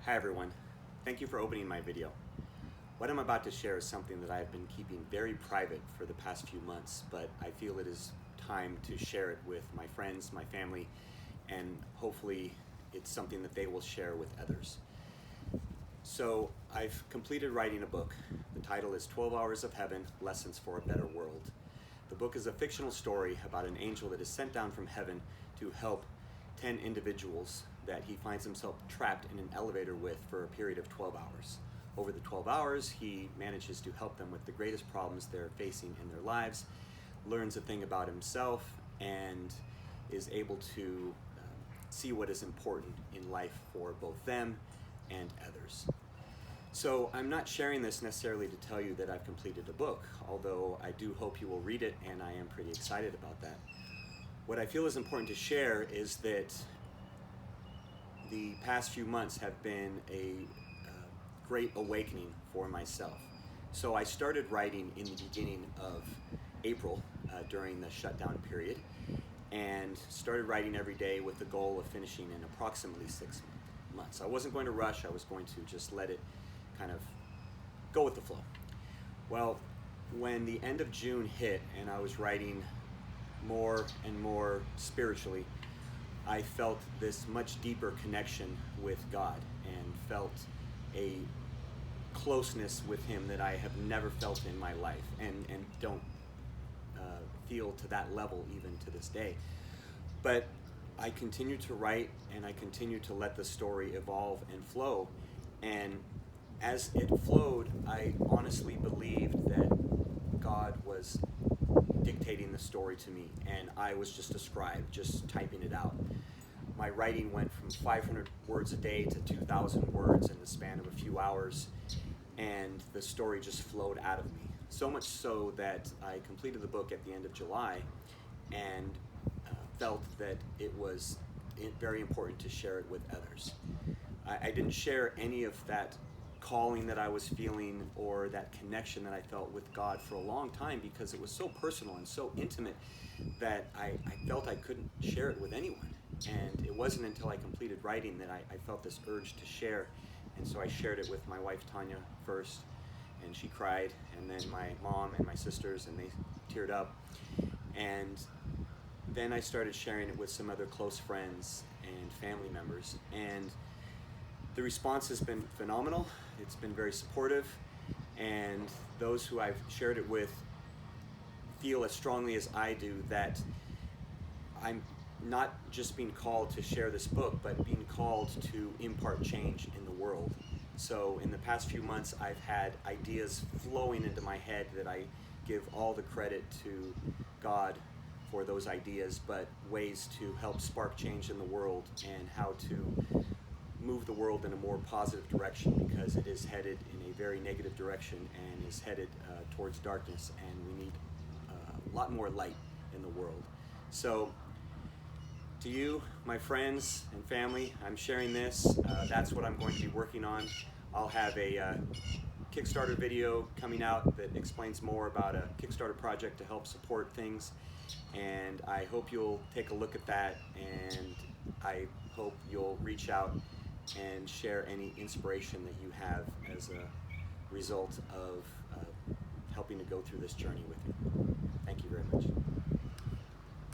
Hi everyone, thank you for opening my video. What I'm about to share is something that I've been keeping very private for the past few months, but I feel it is time to share it with my friends, my family, and hopefully it's something that they will share with others. So I've completed writing a book. The title is 12 Hours of Heaven, Lessons for a Better World. The book is a fictional story about an angel that is sent down from heaven to help 10 individuals that he finds himself trapped in an elevator with for a period of 12 hours. Over the 12 hours, he manages to help them with the greatest problems they're facing in their lives, learns a thing about himself, and is able to see what is important in life for both them and others. So I'm not sharing this necessarily to tell you that I've completed a book, although I do hope you will read it, and I am pretty excited about that. What I feel is important to share is that the past few months have been a great awakening for myself. So I started writing in the beginning of April during the shutdown period, and started writing every day with the goal of finishing in approximately 6 months. I wasn't going to rush, I was going to just let it kind of go with the flow. Well, when the end of June hit and I was writing more and more spiritually, I felt this much deeper connection with God and felt a closeness with Him that I have never felt in my life, and don't feel to that level even to this day. But I continue to write, and I continue to let the story evolve and flow, and as it flowed, I honestly believed that God was dictating the story to me, and I was just a scribe, just typing it out. My writing went from 500 words a day to 2,000 words in the span of a few hours, and the story just flowed out of me. So much so that I completed the book at the end of July, and felt that it was very important to share it with others. I didn't share any of that calling that I was feeling or that connection that I felt with God for a long time, because it was so personal and so intimate that I felt I couldn't share it with anyone. And it wasn't until I completed writing that I felt this urge to share. And so I shared it with my wife Tanya first, and she cried, and then my mom and my sisters, and they teared up. And then I started sharing it with some other close friends and family members, and the response has been phenomenal. It's been very supportive, and those who I've shared it with feel as strongly as I do that I'm not just being called to share this book, but being called to impart change in the world. So in the past few months, I've had ideas flowing into my head that I give all the credit to God for those ideas, but ways to help spark change in the world and how to move the world in a more positive direction, because it is headed in a very negative direction and is headed towards darkness, and we need a lot more light in the world. So to you, my friends and family, I'm sharing this. That's what I'm going to be working on. I'll have a Kickstarter video coming out that explains more about a Kickstarter project to help support things, and I hope you'll take a look at that, and I hope you'll reach out and share any inspiration that you have as a result of helping to go through this journey with me. Thank you very much.